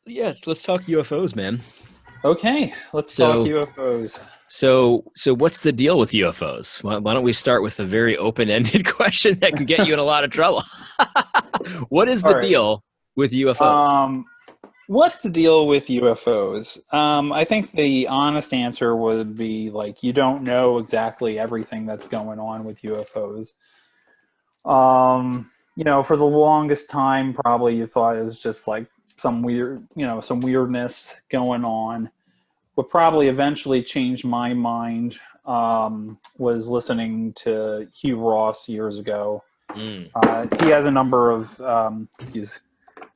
Yes, let's talk UFOs, man. Okay, let's talk So, UFOs. so what's the deal with UFOs? Why don't we start with a very open-ended question that can get you in a lot of trouble? What is All the right. deal with UFOs? Um, what's the deal with UFOs? I think the honest answer would be like you don't know exactly everything that's going on with UFOs. For the longest time, probably you thought it was just like some weirdness going on. What probably eventually changed my mind was listening to Hugh Ross years ago. Mm, He has a number of excuse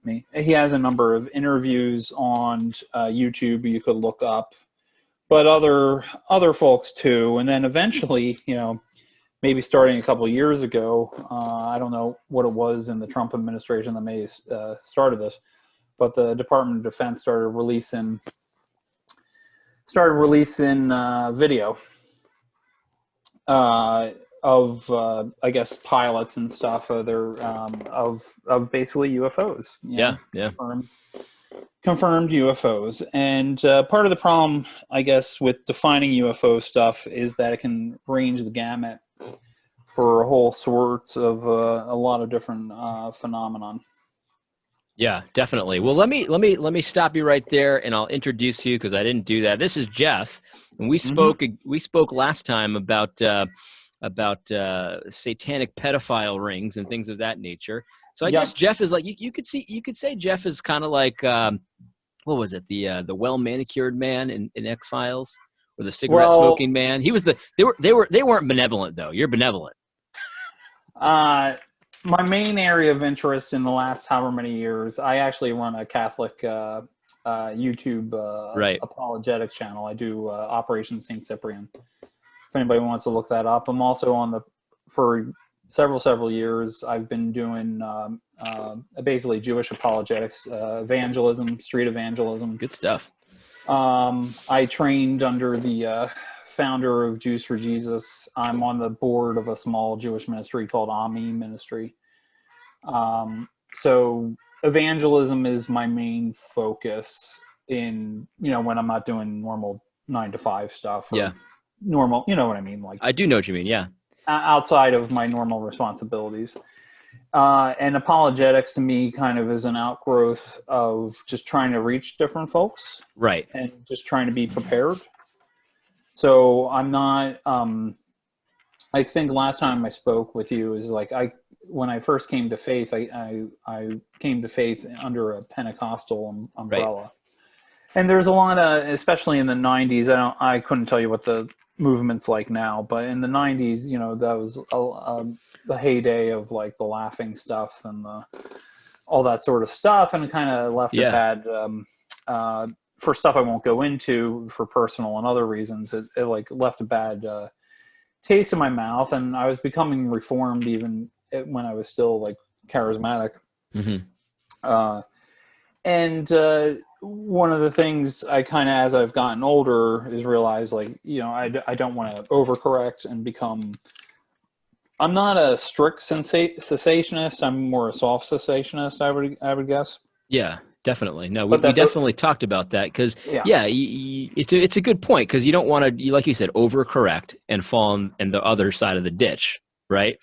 me. He has a number of interviews on YouTube you could look up, but other folks too. And then eventually, maybe starting a couple of years ago, I don't know what it was in the Trump administration that may started this, but the Department of Defense started releasing video uh, of I guess pilots and stuff of basically UFOs, yeah, yeah, confirmed UFOs. And part of the problem, I guess, with defining UFO stuff is that it can range the gamut for a whole sorts of a lot of different phenomenon. yeah, definitely. Well, let me stop you right there, and I'll introduce you because I didn't do that. This is Jeff, and we Hmm. spoke last time about satanic pedophile rings and things of that nature. So I guess Yep. Jeff is like you could say Jeff is kind of like what was it, the well manicured man in X Files, or the cigarette Well, smoking man. He was they weren't benevolent though. You're benevolent, uh, my main area of interest in the last however many years, I actually run a Catholic YouTube right? apologetics channel. I do Operation Saint Cyprian. If anybody wants to look that up, I'm also on the for several years. I've been doing basically Jewish apologetics, evangelism, street evangelism. Good stuff. I trained under the founder of Jews for Jesus. I'm on the board of a small Jewish ministry called AMI Ministry. So evangelism is my main focus in, when I'm not doing normal 9 to 5 stuff Yeah, or normal, you know what I mean? Like I do know what you mean. Yeah, outside of my normal responsibilities. And apologetics to me kind of is an outgrowth of just trying to reach different folks right. and just trying to be prepared. So I'm not, I think last time I spoke with you is like, when I first came to faith, I came to faith under a Pentecostal Right. umbrella. And there's a lot of, especially in the 90s, I couldn't tell you what the movement's like now, but in the 90s, that was the heyday of like the laughing stuff and all that sort of stuff, and it kind of left a Yeah. bad, for stuff I won't go into for personal and other reasons, it like left a bad taste in my mouth, and I was becoming reformed even when I was still like charismatic. Hmm. Uh, and one of the things I kind of, as I've gotten older, is realize like, I don't want to overcorrect and become. I'm not a strict cessationist. I'm more a soft cessationist. I would guess. Yeah, definitely. No, we, But we that, definitely talked about that because, yeah, yeah, it's a good point because you don't want to, like you said, overcorrect and fall in the other side of the ditch, right?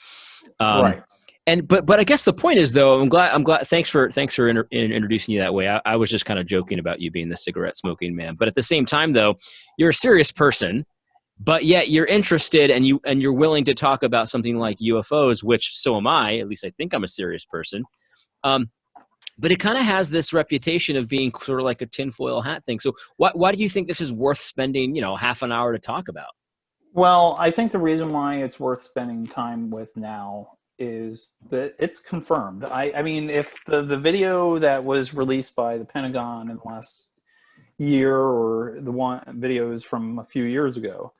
Um, right. and but I guess the point is though, I'm glad. Thanks for introducing you that way. I was just kind of joking about you being the cigarette smoking man, but at the same time though, you're a serious person, but yet you're interested and you're willing to talk about something like UFOs, which so am I. At least I think I'm a serious person. Um, but it kind of has this reputation of being sort of like a tinfoil hat thing. So why do you think this is worth spending, half an hour to talk about? Well, I think the reason why it's worth spending time with now is that it's confirmed. I mean, if the video that was released by the Pentagon in the last year or the one videos from a few years ago,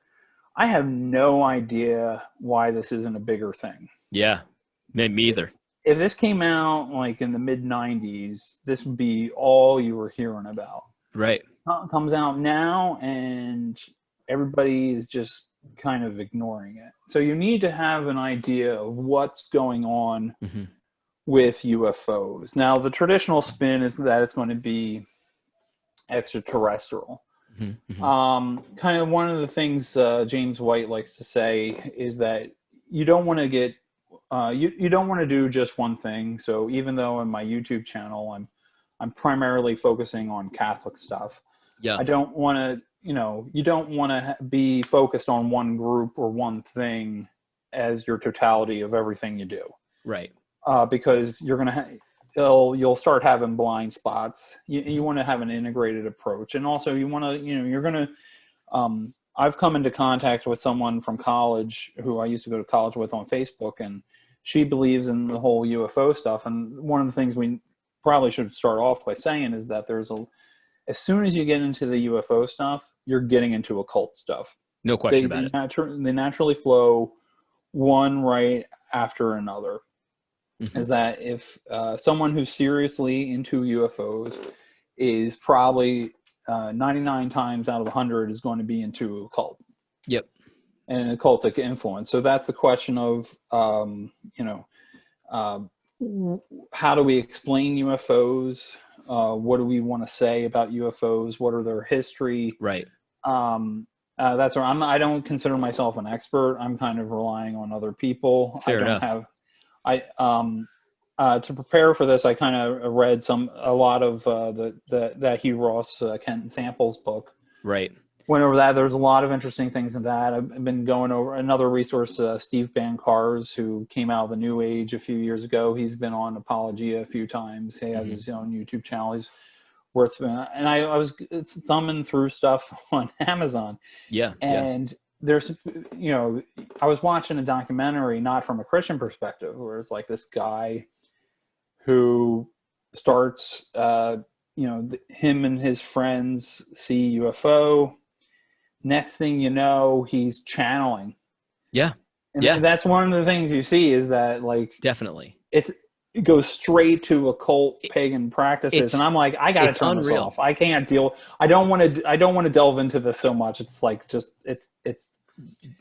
I have no idea why this isn't a bigger thing. Yeah, me either. If this came out like in the mid 90s, this would be all you were hearing about. Right. It comes out now and everybody is just kind of ignoring it. So you need to have an idea of what's going on Hmm. with UFOs. Now, the traditional spin is that it's going to be extraterrestrial. Mm-hmm. Kind of one of the things James White likes to say is that you don't want to get you don't want to do just one thing. So even though in my YouTube channel I'm primarily focusing on Catholic stuff, Yeah. I don't want to, you don't want to be focused on one group or one thing as your totality of everything you do. Right. Because you're going to you'll start having blind spots. You want to have an integrated approach, and also you want to, you're going to. I've come into contact with someone from college who I used to go to college with on Facebook, and she believes in the whole UFO stuff. And one of the things we probably should start off by saying is that as soon as you get into the UFO stuff, you're getting into occult stuff. No question about it. They naturally flow one right after another. Mm-hmm. Is that if someone who's seriously into UFOs is probably 99 times out of 100 is going to be into occult. Yep. And occultic influence. So that's the question of, how do we explain UFOs? What do we want to say about UFOs? What are their history? Right. That's where I don't consider myself an expert. I'm kind of relying on other people. Fair enough. To prepare for this, I kind of read a lot of that Hugh Ross Kent Samples book. Right. Went over that. There's a lot of interesting things in that. I've been going over another resource, Steve Bancars, who came out of the New Age a few years ago. He's been on Apologia a few times. He has his own YouTube channel. He's worth, and I was thumbing through stuff on Amazon. Yeah. And there's, I was watching a documentary, not from a Christian perspective, where it's like this guy who starts, him and his friends see UFO. Next thing you know, he's channeling. Yeah. And that's one of the things you see is that, like, definitely it goes straight to occult pagan practices. And I'm like, I got to turn this off. I can't deal. I don't want to delve into this so much. It's like, just, it's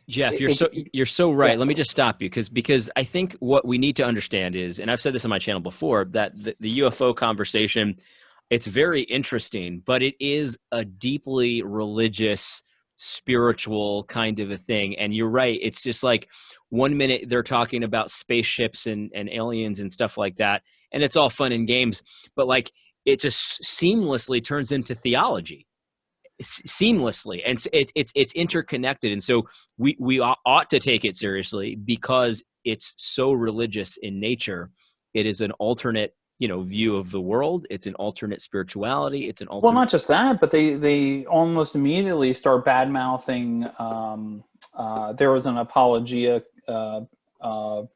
Jeff, you're so right. Yeah. Let me just stop you because I think what we need to understand is, and I've said this on my channel before, that the UFO conversation, it's very interesting, but it is a deeply religious, spiritual kind of a thing. And you're right. It's just like 1 minute they're talking about spaceships and aliens and stuff like that. And it's all fun and games, but like it just seamlessly turns into theology. Seamlessly, and it's interconnected, and so we ought to take it seriously because it's so religious in nature. It is an alternate, view of the world. It's an alternate spirituality. It's an alternate. Well, not just that, but they almost immediately start bad mouthing. There was an Apologia in the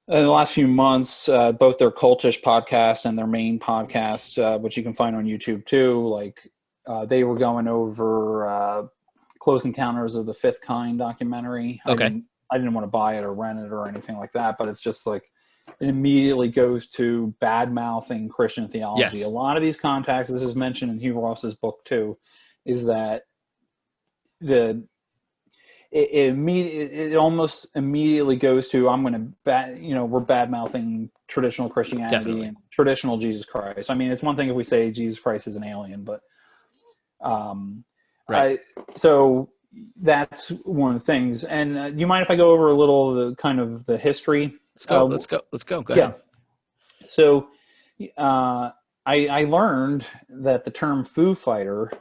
last few months, both their cultish podcast and their main podcast, which you can find on YouTube too, like. They were going over Close Encounters of the Fifth Kind documentary. Okay. I didn't want to buy it or rent it or anything like that, but it's just like it immediately goes to bad-mouthing Christian theology. Yes. A lot of these contacts, this is mentioned in Hugh Ross's book too, is that it almost immediately goes to, I'm going to we're bad-mouthing traditional Christianity. Definitely. And traditional Jesus Christ. I mean, it's one thing if we say Jesus Christ is an alien, but right. So that's one of the things. And do you mind if I go over a little of the kind of the history? Let's go. Go ahead. So I learned that the term Foo Fighter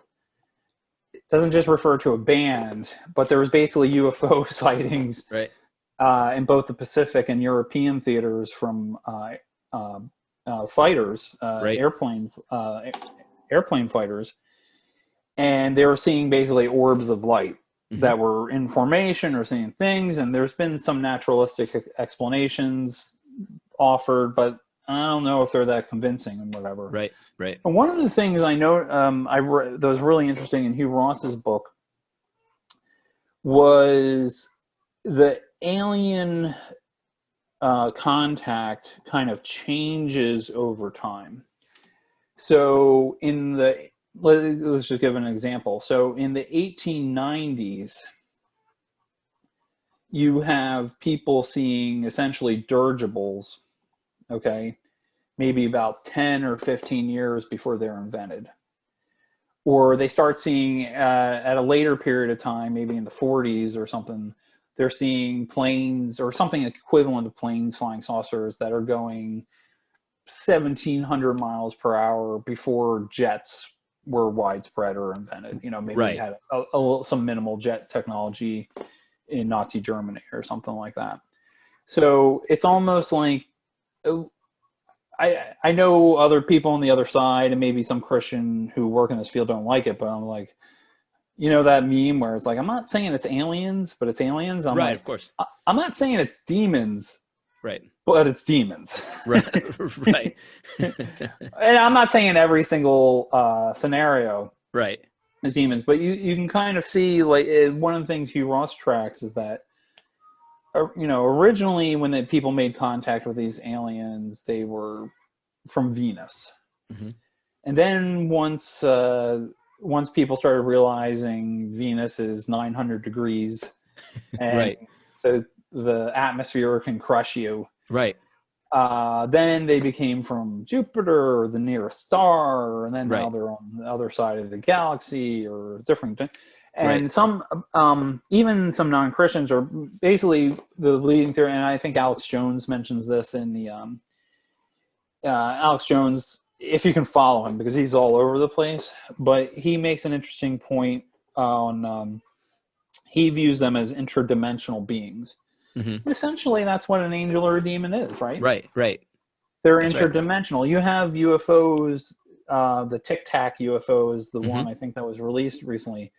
doesn't just refer to a band, but there was basically UFO sightings in both the Pacific and European theaters from fighters, airplane fighters. And they were seeing basically orbs of light that were in formation or seeing things. And there's been some naturalistic explanations offered, but I don't know if they're that convincing and whatever. Right. And one of the things I know that was really interesting in Hugh Ross's book was the alien contact kind of changes over time. So let's just give an example. So in the 1890s, you have people seeing essentially dirigibles, okay, maybe about 10 or 15 years before they're invented. or they start seeing at a later period of time, maybe in the 40s or something, they're seeing planes or something equivalent to planes, flying saucers that are going 1,700 miles per hour before jets were widespread or invented. You know, maybe we had some minimal jet technology in Nazi Germany or something like that. So it's almost like, I know other people on the other side and maybe some Christian who work in this field don't like it, but I'm like, you know, that meme where it's like, I'm not saying it's aliens, but it's aliens. I'm right, like, of course. I'm not saying it's demons, right, but it's demons. right, right. And I'm not saying every single scenario right, is demons, but you can kind of see, like, one of the things Hugh Ross tracks is that, you know, originally when the people made contact with these aliens, they were from Venus. mm-hmm. And then once people started realizing Venus is 900 degrees and right, the atmosphere can crush you, right, then they became from Jupiter or the nearest star, and then now right, they're on the other side of the galaxy or different. And right, some, even some non-Christians are basically the leading theory, and I think Alex Jones mentions this in the Alex Jones, if you can follow him, because he's all over the place, but he makes an interesting point on, he views them as interdimensional beings. mm-hmm. Essentially, that's what an angel or a demon is, right? right, right. They're That's right. interdimensional. You have UFOs, the Tic Tac UFO is the mm-hmm. one I think that was released recently,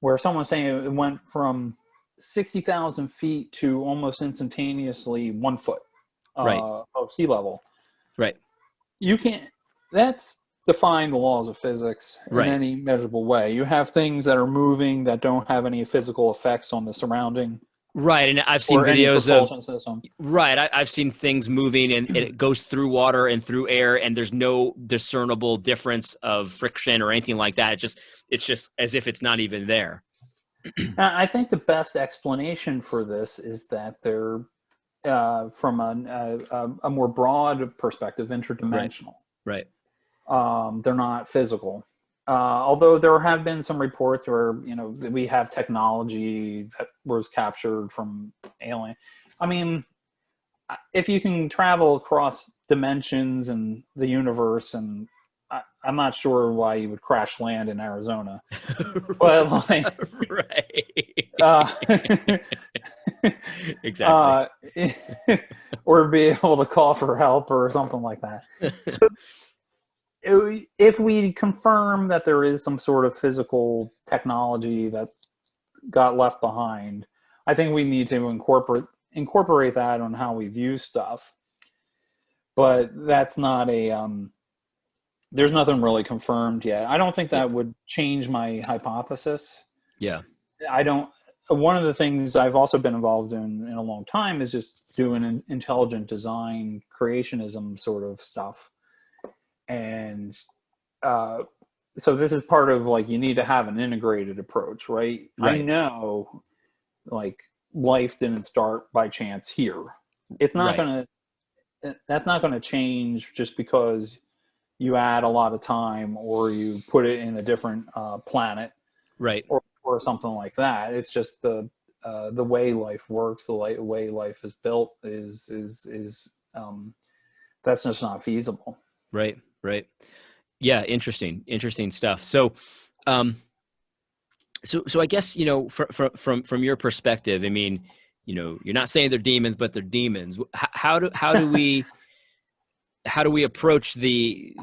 where someone's saying it went from 60,000 feet to almost instantaneously 1 foot right, of sea level. right, You can't, that's defying the laws of physics in right. any measurable way. You have things that are moving that don't have any physical effects on the surrounding. Right, and I've seen Or any videos of propulsion system. right. I've seen things moving, and it goes through water and through air, and there's no discernible difference of friction or anything like that. It's just as if it's not even there. I think the best explanation for this is that they're, from a more broad perspective, interdimensional. Right. They're not physical. Although there have been some reports where, you know, we have technology that was captured from alien. I mean, if you can travel across dimensions and the universe, and I'm not sure why you would crash land in Arizona, but like, right. Exactly. Or be able to call for help or something like that. So, if we confirm that there is some sort of physical technology that got left behind, I think we need to incorporate that on how we view stuff. But that's not there's nothing really confirmed yet. I don't think that would change my hypothesis. Yeah. One of the things I've also been involved in a long time is just doing an intelligent design, creationism sort of stuff. And so this is part of, like, you need to have an integrated approach, right? I know, like, life didn't start by chance here. It's not that's not going to change just because you add a lot of time or you put it in a different planet, right? Or something like that. It's just the way life works, the way life is built is that's just not feasible. Right. Yeah. Interesting stuff. So, so I guess, you know, from your perspective, I mean, you know, you're not saying they're demons, but they're demons. How do we approach the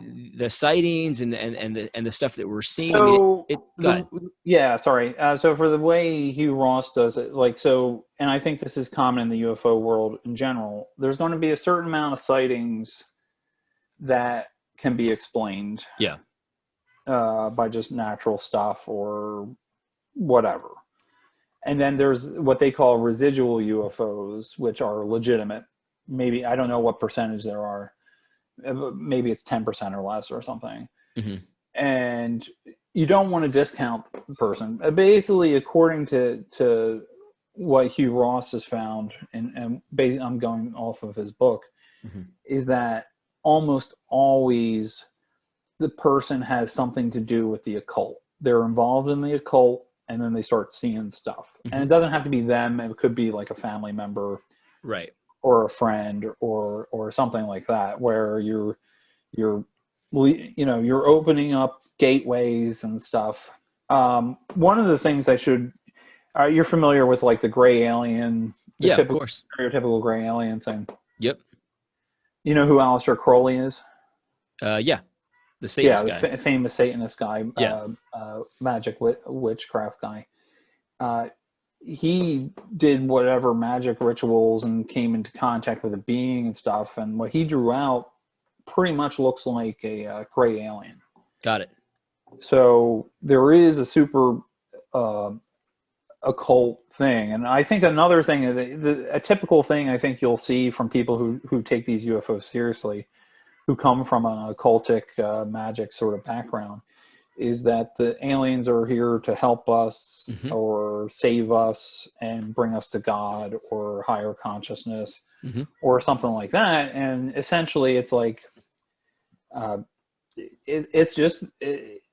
sightings and the stuff that we're seeing? So, sorry. So for the way Hugh Ross does it, like, so, and I think this is common in the UFO world in general, there's going to be a certain amount of sightings that can be explained. Yeah. By just natural stuff or whatever. And then there's what they call residual UFOs, which are legitimate. Maybe, I don't know what percentage there are. Maybe it's 10% or less or something. Mm-hmm. And you don't want to discount the person. Basically, according to what Hugh Ross has found, and basically I'm going off of his book, mm-hmm. is that almost always the person has something to do with the occult. they're involved in the occult, and then they start seeing stuff. And it doesn't have to be them. It could be like a family member, right, or a friend, or something like that, where you're opening up gateways and stuff. One of the things you're familiar with, like, the gray alien, the of course, stereotypical gray alien thing. Yep. You know who Aleister Crowley is? Yeah, the Satanist guy. The famous Satanist guy, Yeah. Magic witchcraft guy. He did whatever magic rituals and came into contact with a being and stuff, and what he drew out pretty much looks like a gray alien. Got it. So there is a super occult thing, and I think another thing, a typical thing I think you'll see from people who take these UFOs seriously, who come from an occultic magic sort of background, is that the aliens are here to help us or save us and bring us to God or higher consciousness or something like that. And essentially it's like, it's just,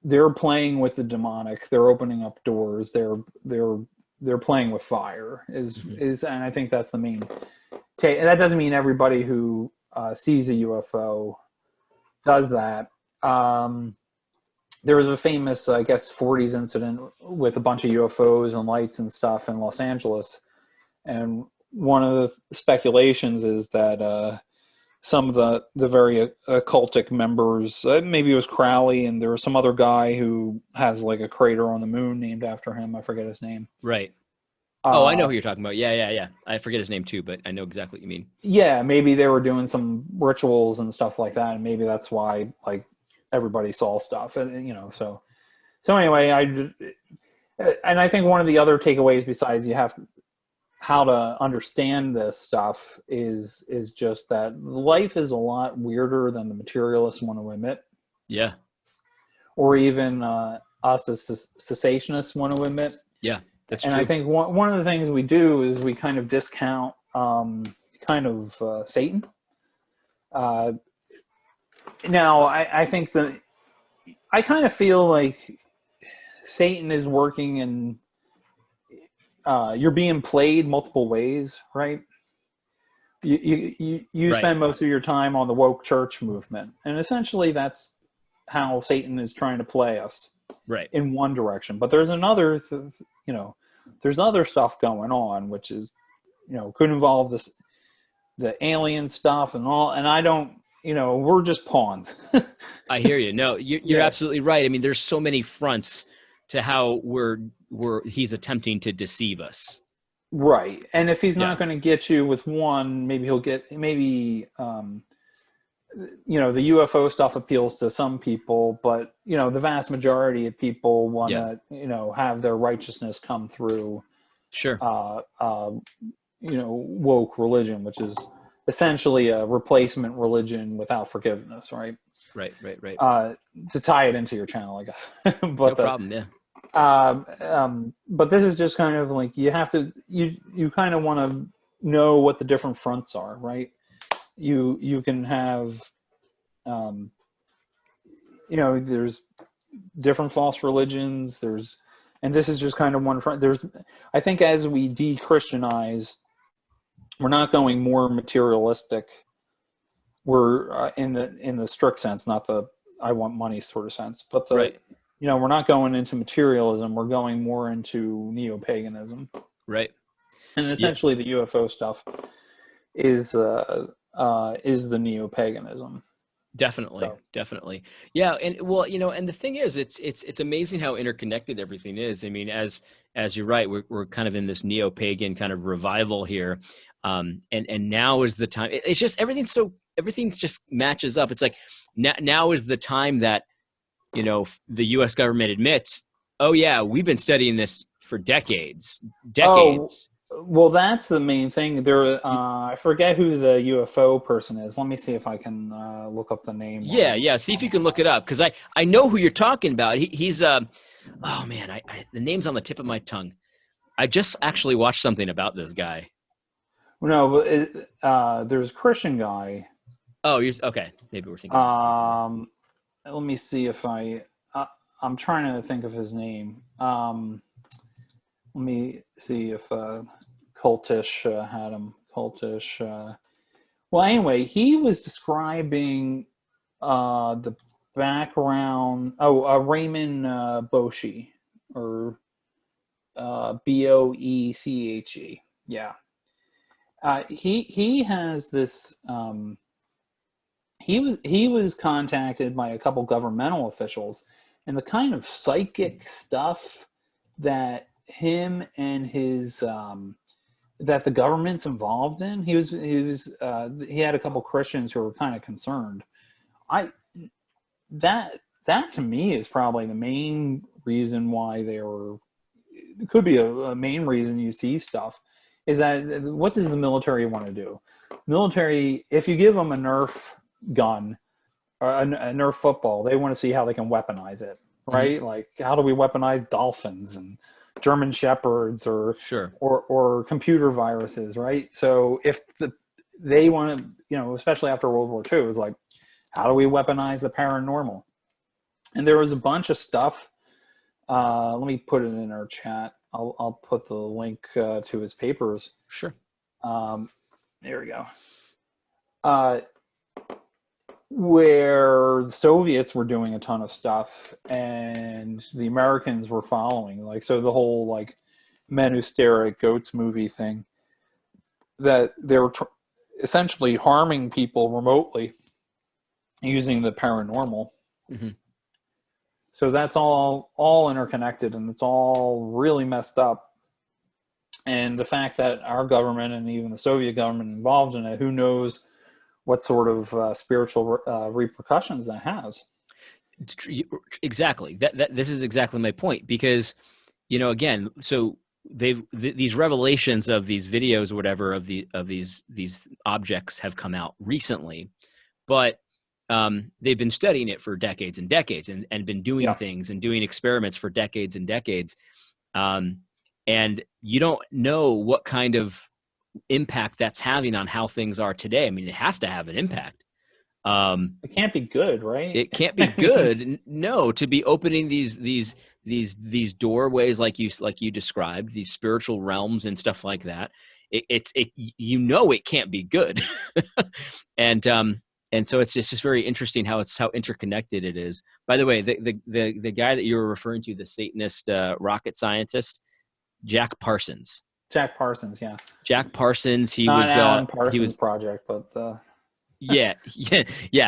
they're playing with the demonic. They're opening up doors. They're playing with fire and I think that's the main take. And that doesn't mean everybody who sees a UFO does that. There was a famous, I guess, 40s incident with a bunch of UFOs and lights and stuff in Los Angeles. And one of the speculations is that some of the very occultic members, maybe it was Crowley, and there was some other guy who has like a crater on the moon named after him. I forget his name. Right. I know who you're talking about. Yeah. I forget his name too, but I know exactly what you mean. Yeah, maybe they were doing some rituals and stuff like that, and maybe that's why, like, everybody saw stuff, and so anyway, I think one of the other takeaways, besides how to understand this stuff, is just that life is a lot weirder than the materialists want to admit. Yeah. Or even us as cessationists want to admit. Yeah, that's true. And I think one of the things we do is we kind of discount Satan. Now, I think that I kind of feel like Satan is working and you're being played multiple ways, right? You Right. spend most of your time on the woke church movement, and essentially that's how Satan is trying to play us, right, in one direction. But there's another, there's other stuff going on, which is, could involve the alien stuff and all. And I don't, we're just pawns. I hear you. No, you're absolutely right. I mean, there's so many fronts to how he's attempting to deceive us. Right. And if he's not going to get you with one, maybe he'll get, the UFO stuff appeals to some people, but, the vast majority of people want to, have their righteousness come through. Sure. Woke religion, which is essentially a replacement religion without forgiveness, right? Right. To tie it into your channel, I guess. But no problem, yeah. But this is just kind of like, you have to, you kind of want to know what the different fronts are, right? You can have, there's different false religions. And this is just kind of one front. I think as we de-Christianize, we're not going more materialistic. We're in the strict sense, not the I want money sort of sense, but right. We're not going into materialism. We're going more into neopaganism. Right. And essentially the UFO stuff is the neopaganism. Definitely. Yeah. And well, and the thing is, it's amazing how interconnected everything is. I mean, as you're right, we're kind of in this neo-pagan kind of revival here. And now is the time. It's just, everything just matches up. It's like now is the time that, the U.S. government admits, oh yeah, we've been studying this for decades. Oh, well, that's the main thing. There, I forget who the UFO person is. Let me see if I can look up the name. Yeah. See if you can look it up, because I know who you're talking about. He's oh man, the name's on the tip of my tongue. I just actually watched something about this guy. No, but there's a Christian guy. Oh, okay. Maybe we're thinking. Let me see if I. I'm trying to think of his name. Let me see if Cultish had him. Cultish. Well, anyway, he was describing the background. Oh, Raymond Boeche, or Boeche. Yeah. He has this. He was contacted by a couple governmental officials, and the kind of psychic stuff that him and his that the government's involved in. He had a couple Christians who were kind of concerned. I that to me is probably the main reason why they were. It could be a main reason you see stuff is that what does the military want to do? Military, if you give them a Nerf gun or a Nerf football, they want to see how they can weaponize it, right? Mm-hmm. Like, how do we weaponize dolphins and German shepherds or computer viruses, right? So if they want to, especially after World War II, it's like, how do we weaponize the paranormal? And there was a bunch of stuff. Let me put it in our chat. I'll put the link to his papers. Sure. There we go. Where the Soviets were doing a ton of stuff and the Americans were following. Like, so the whole like men who stare at goats movie thing, that they were essentially harming people remotely using the paranormal. Mm-hmm. So that's all interconnected, and it's all really messed up. And the fact that our government and even the Soviet government involved in it, who knows what sort of spiritual repercussions that has. Exactly. This is exactly my point, because, again, so these revelations of these videos or whatever of these objects have come out recently, but they've been studying it for decades and decades and been doing things and doing experiments for decades and decades. And you don't know what kind of impact that's having on how things are today. I mean, it has to have an impact. It can't be good, right? It can't be good. No, to be opening these doorways like you described, these spiritual realms and stuff like that. It can't be good. And so it's just very interesting how interconnected it is. By the way, the guy that you were referring to, the Satanist rocket scientist, Jack Parsons. Jack Parsons, yeah. Jack Parsons. He Not was Alan Parsons project, but yeah.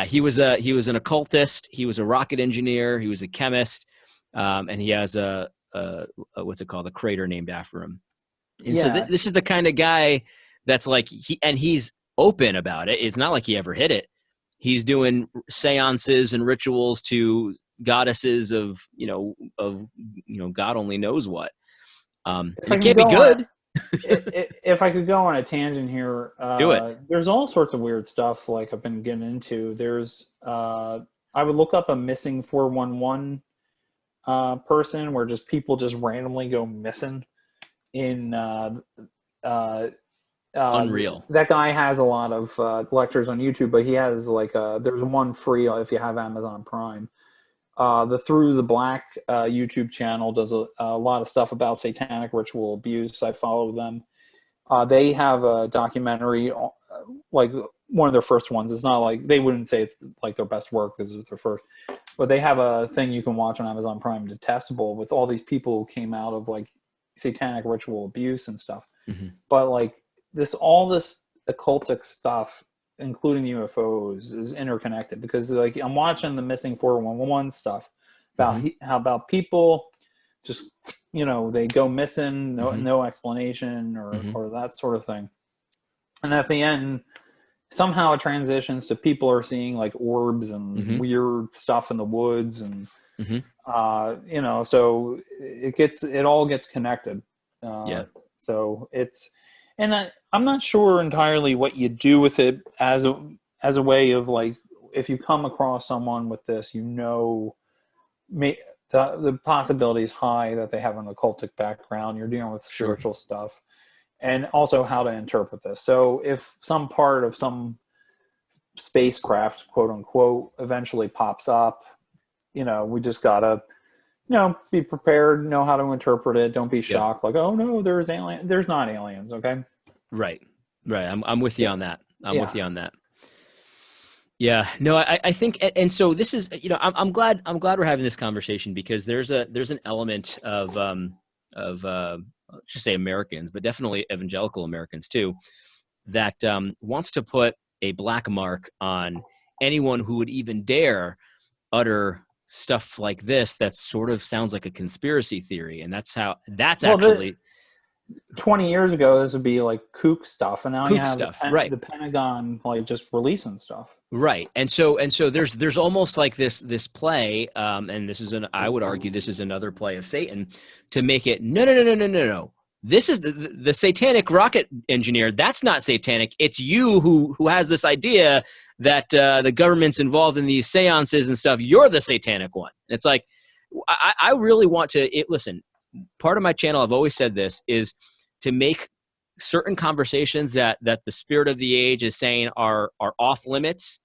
He was an occultist. He was a rocket engineer. He was a chemist, and he has a what's it called? A crater named after him. And so this is the kind of guy that's like he's open about it. It's not like he ever hid it. He's doing seances and rituals to goddesses of God only knows what. It can't be good. If I could go on a tangent here, do it. There's all sorts of weird stuff like I've been getting into. There's I would look up a missing 411 person where just people just randomly go missing in Unreal. That guy has a lot of lectures on YouTube, but he has there's one free if you have Amazon Prime. The Through the Black YouTube channel does a lot of stuff about satanic ritual abuse. I follow them. They have a documentary, like one of their first ones. It's not like they wouldn't say it's like their best work. This is their first, but they have a thing you can watch on Amazon Prime, Detestable, with all these people who came out of like satanic ritual abuse and stuff. Mm-hmm. But like all this occultic stuff, including UFOs, is interconnected, because like I'm watching the missing 411 stuff about how about people just they go missing, no explanation or that sort of thing, and at the end somehow it transitions to people are seeing like orbs and weird stuff in the woods and so it all gets connected. So it's. And I'm not sure entirely what you do with it as a way of like, if you come across someone with this, the possibility is high that they have an occultic background. You're dealing with spiritual stuff, and also how to interpret this. So if some part of some spacecraft, quote unquote, eventually pops up, we just gotta be prepared, know how to interpret it. Don't be Yeah. shocked, like, oh no, there's alien. There's not aliens, okay? Right. Right. I'm with you Yeah. on that. I'm Yeah. with you on that. Yeah. No, I think, and so this is, I'm glad we're having this conversation, because there's an element of let's just say Americans, but definitely evangelical Americans too, that wants to put a black mark on anyone who would even dare utter stuff like this that sort of sounds like a conspiracy theory. And that's Well, actually 20 years ago, this would be like kook stuff, and now you kook have stuff. Right. the Pentagon like just releasing stuff. Right. And so there's almost like this play, and I would argue this is another play of Satan to make it no. This is the satanic rocket engineer. That's not satanic. It's you who has this idea that the government's involved in these seances and stuff. You're the satanic one. It's like, I really want to listen. Part of my channel, I've always said this, is to make certain conversations that the spirit of the age is saying are off limits.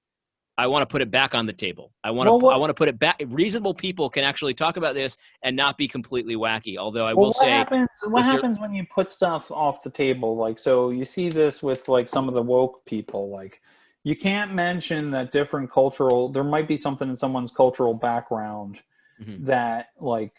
I want to put it back on the table. I want to put it back. Reasonable people can actually talk about this and not be completely wacky. Although I will say, what happens when you put stuff off the table? Like, so you see this with like some of the woke people. Like, you can't mention that there might be something in someone's cultural background that like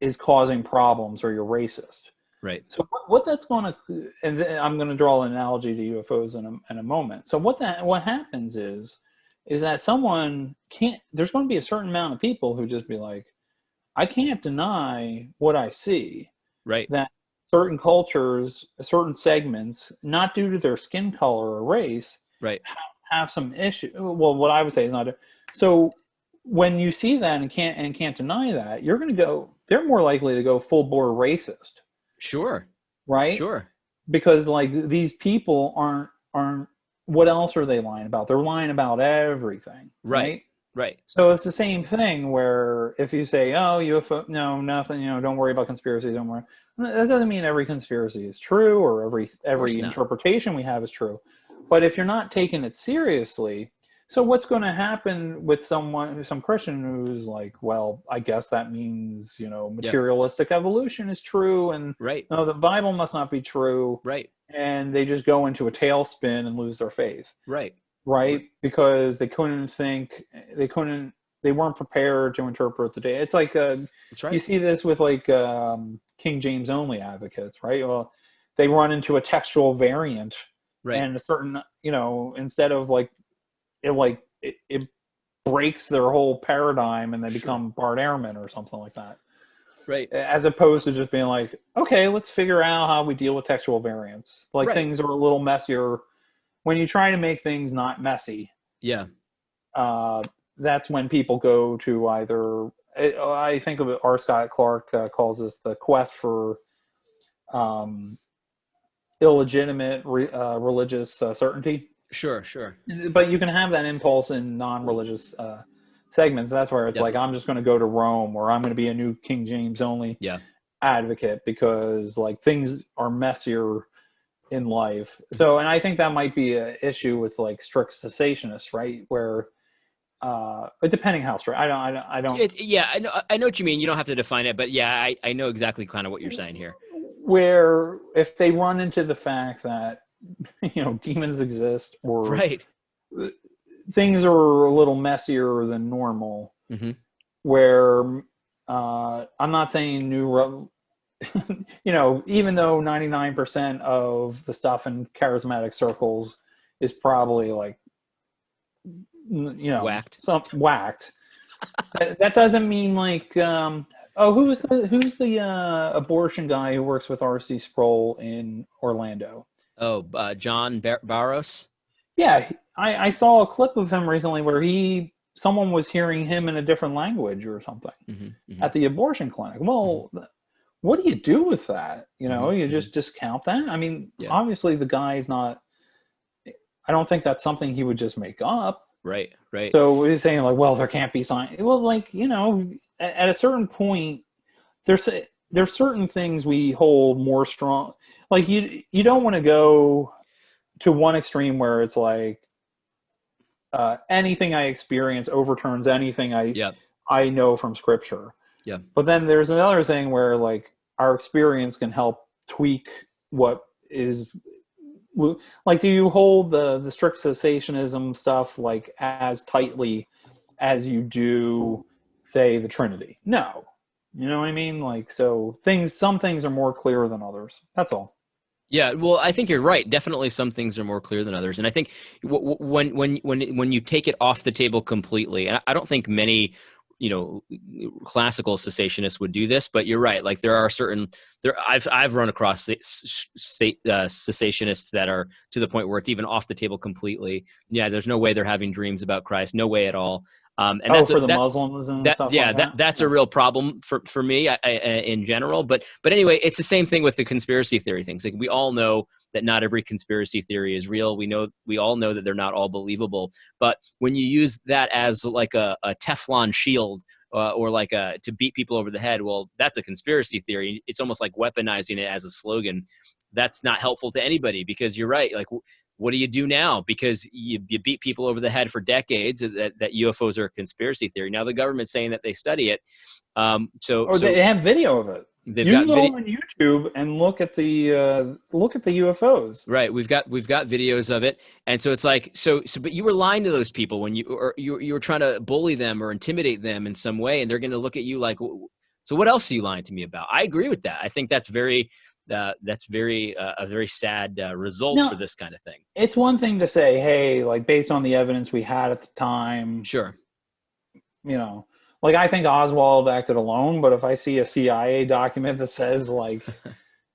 is causing problems, or you're racist. right. So what that's going to, and I'm going to draw an analogy to UFOs in a moment. So what happens is that someone there's going to be a certain amount of people who just be like, I can't deny what I see. Right. That certain cultures, certain segments, not due to their skin color or race, right, have some issue. Well, what I would say is not. So when you see that and can't deny that, they're more likely to go full bore racist. Sure. Right? Sure. Because like these people aren't what else are they lying about? They're lying about everything. Right? Right. So it's the same thing where if you say, oh, UFO, no, nothing, don't worry about conspiracies, don't worry. That doesn't mean every conspiracy is true, or every interpretation we have is true. But if you're not taking it seriously, so what's going to happen with some Christian who's like, well, I guess that means, materialistic evolution is true, and no, the Bible must not be true. Right. And they just go into a tailspin and lose their faith. Right. Because they weren't prepared to interpret the day. It's like, that's right. You see this with like King James only advocates, right? Well, they run into a textual variant, and a certain, instead of like, it breaks their whole paradigm, and they become Bart Ehrman or something like that. Right. As opposed to just being like, okay, let's figure out how we deal with textual variants. Like things are a little messier. When you try to make things not messy. Yeah. That's when people go to either, I think of it, R. Scott Clark calls this the quest for illegitimate religious certainty. Sure. But you can have that impulse in non-religious segments. That's where it's like, I'm just going to go to Rome, or I'm going to be a new King James only advocate, because like things are messier in life. So, and I think that might be an issue with like strict cessationists, right? Where, depending how strict, I don't. I know what you mean. You don't have to define it, but yeah, I know exactly kind of what you're saying here. Where if they run into the fact that, demons exist, or things are a little messier than normal, where I'm not saying even though 99% of the stuff in charismatic circles is probably like, whacked. That doesn't mean like, who's the abortion guy who works with R.C. Sproul in Orlando? Oh, John Barros. Yeah, I saw a clip of him recently where someone was hearing him in a different language or something at the abortion clinic. Well, what do you do with that? You just discount that? I mean, obviously the guy's not, I don't think that's something he would just make up. Right. So he's saying like, well, there can't be sign. Well, like, at a certain point, there's certain things we hold more strong. Like you don't want to go to one extreme where it's like, anything I experience overturns anything I know from Scripture. Yeah. But then there's another thing where like our experience can help tweak what is like. Do you hold the strict cessationism stuff like as tightly as you do, say, the Trinity? No. You know what I mean? Like, so some things are more clear than others. That's all. Yeah, well, I think you're right. Definitely, some things are more clear than others, and I think when you take it off the table completely, and I don't think many, classical cessationists would do this, but you're right. Like there are certain I've run across cessationists that are to the point where it's even off the table completely. Yeah, there's no way they're having dreams about Christ, no way at all. And that's for the Muslims and stuff like that. That's a real problem for me in general. But anyway, it's the same thing with the conspiracy theory things. Like we all know that not every conspiracy theory is real. We all know that they're not all believable. But when you use that as like a Teflon shield or like to beat people over the head, well, that's a conspiracy theory. It's almost like weaponizing it as a slogan. That's not helpful to anybody, because you're right. Like, what do you do now? Because you beat people over the head for decades that UFOs are a conspiracy theory. Now the government's saying that they study it. So they have video of it. You can go on YouTube and look at the UFOs. Right, we've got videos of it, and so it's like but you were lying to those people when you were trying to bully them or intimidate them in some way, and they're going to look at you like, so what else are you lying to me about? I agree with that. I think that's a very sad result for this kind of thing. It's one thing to say, hey, like based on the evidence we had at the time, sure, like I think Oswald acted alone, but if I see a CIA document that says like,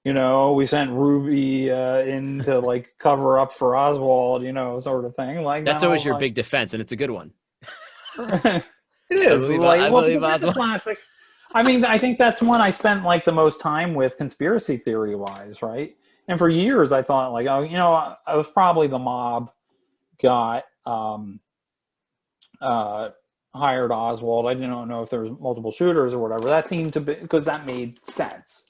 we sent Ruby in to like cover up for Oswald, sort of thing, like that's always your big defense, and it's a good one. It is. I believe Oswald. Classic. I mean, I think that's one I spent like the most time with conspiracy theory wise, right? And for years I thought like, I was probably the mob got hired Oswald. I didn't know if there was multiple shooters or whatever. That seemed to be because that made sense.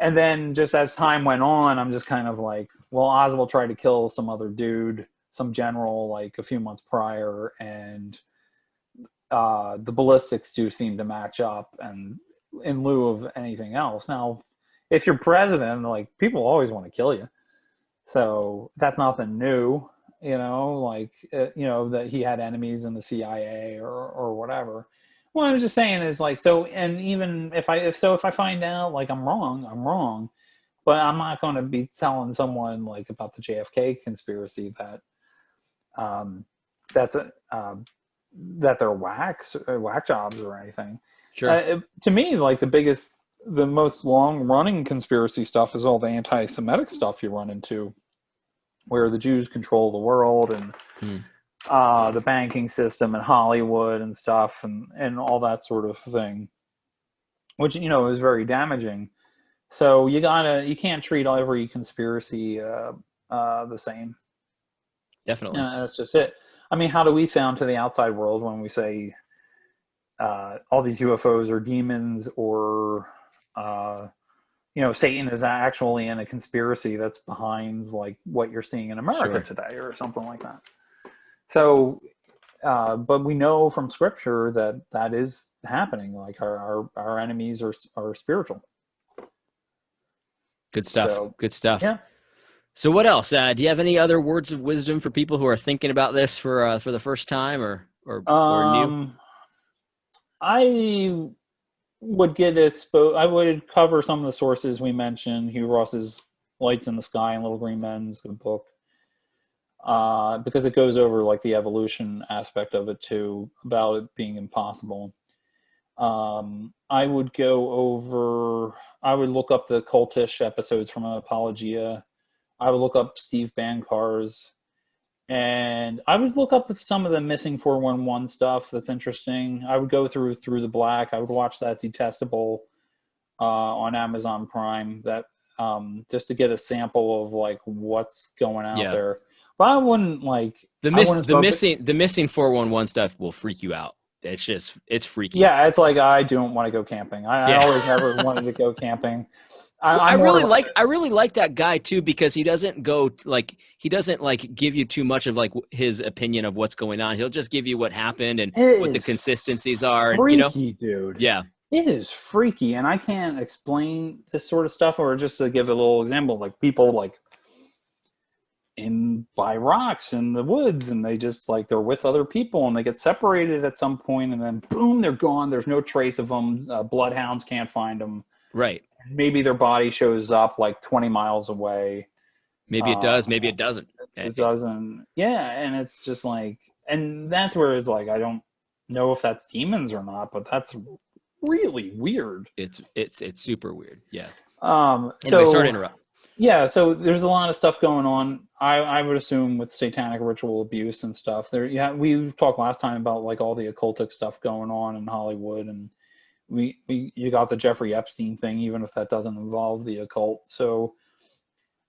And then just as time went on, I'm just kind of like, well, Oswald tried to kill some other dude, some general, like a few months prior, and the ballistics do seem to match up, and in lieu of anything else. Now, if you're president, like people always want to kill you, so that's nothing new. That he had enemies in the CIA or whatever. What I'm just saying is like, so, and even if I find out like I'm wrong, but I'm not going to be telling someone like about the JFK conspiracy that that they're whack jobs or anything. Sure. To me, like the most long running conspiracy stuff is all the anti-Semitic stuff you run into, where the Jews control the world and the banking system and Hollywood and stuff and all that sort of thing, which, is very damaging. So you can't treat every conspiracy the same. Definitely. That's just it. I mean, how do we sound to the outside world when we say all these UFOs are demons or Satan is actually in a conspiracy that's behind like what you're seeing in America today or something like that. So, but we know from scripture that is happening. Like our enemies are spiritual. Good stuff. Good stuff. Yeah. So what else? Do you have any other words of wisdom for people who are thinking about this for the first time or new? I would get exposed. I would cover some of the sources we mentioned. Hugh Ross's Lights in the Sky and Little Green Men's good book, because it goes over like the evolution aspect of it too, about it being impossible. I would look up the cultish episodes from Apologia. I would look up Steve Bancar's, and I would look up some of the missing 411 stuff that's interesting. I would go through the Black. I would watch that Detestable on Amazon Prime, that just to get a sample of like what's going out there. But I wouldn't like the missing 411 stuff will freak you out. It's freaky. Yeah, it's like I don't want to go camping. I always never wanted to go camping. I really like that guy too, because he doesn't give you too much of like his opinion of what's going on. He'll just give you what happened and what the consistencies are. Freaky, dude. Yeah. It is freaky, and I can't explain this sort of stuff. Or just to give a little example, like people like by rocks in the woods, and they just like they're with other people, and they get separated at some point, and then boom, they're gone. There's no trace of them. Bloodhounds can't find them. Right. Maybe their body shows up like 20 miles away. Maybe it does. Maybe it doesn't. It doesn't. Yeah, and it's just like, and that's where it's like I don't know if that's demons or not, but that's really weird. It's super weird. Yeah. Anyway, sorry to interrupt. Yeah, so there's a lot of stuff going on. I would assume with satanic ritual abuse and stuff. There, yeah, we talked last time about like all the occultic stuff going on in Hollywood, and you got the Jeffrey Epstein thing, even if that doesn't involve the occult. So,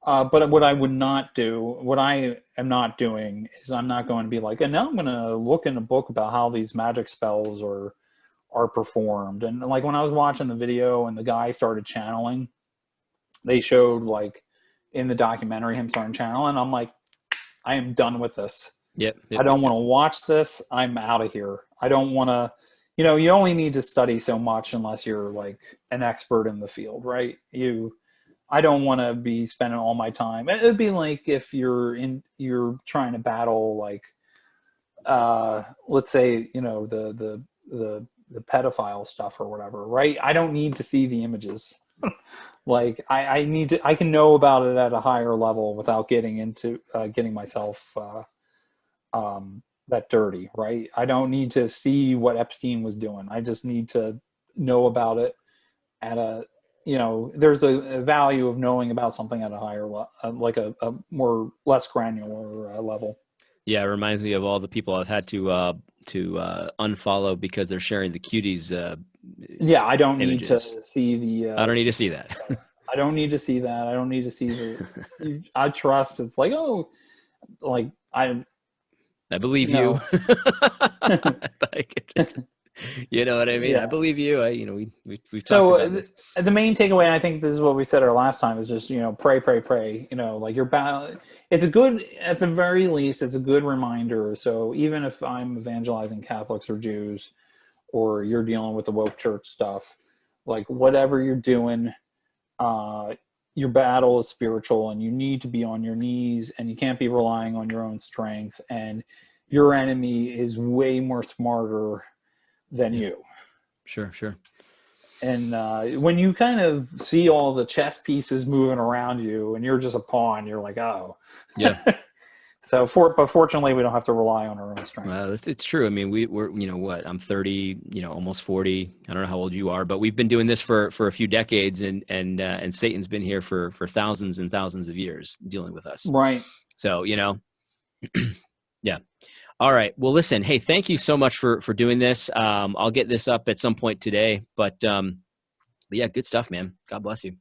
but what I would not do, what I am not doing, is I'm not going to be like, and now I'm going to look in a book about how these magic spells are performed. And like when I was watching the video and the guy started channeling, they showed like in the documentary him starting channeling. I'm like, I am done with this. Yep. I don't want to watch this. I'm out of here. I don't want to, you know, you only need to study so much unless you're like an expert in the field, right? I don't want to be spending all my time. It'd be like if you're trying to battle like, let's say, you know, the pedophile stuff or whatever, right? I don't need to see the images. Like I can know about it at a higher level without getting into getting myself that dirty, right? I don't need to see what Epstein was doing. I just need to know about it at a, you know, there's a value of knowing about something at a higher like a more less granular level. Yeah, it reminds me of all the people I've had to unfollow because they're sharing the cuties. Yeah, I don't images. need to see the. I don't need to see that. I don't need to see that. I don't need to see the. I trust. It's like, oh, like I believe you. You know what I mean? Yeah. I believe you. We've talked about this. The main takeaway, and I think this is what we said our last time, is just, you know, pray. You know, like it's a good, at the very least, it's a good reminder. So even if I'm evangelizing Catholics or Jews, or you're dealing with the woke church stuff, like whatever you're doing, your battle is spiritual, and you need to be on your knees, and you can't be relying on your own strength. And your enemy is way more smarter than you. Sure. And when you kind of see all the chess pieces moving around you and you're just a pawn, you're like, oh. Yeah. But fortunately, we don't have to rely on our own strength. Well, it's true. I mean, we're, you know what, I'm 30, you know, almost 40. I don't know how old you are, but we've been doing this for a few decades, and Satan's been here for thousands and thousands of years dealing with us. Right. So, you know, yeah. All right. Well, listen, hey, thank you so much for doing this. I'll get this up at some point today, but yeah, good stuff, man. God bless you.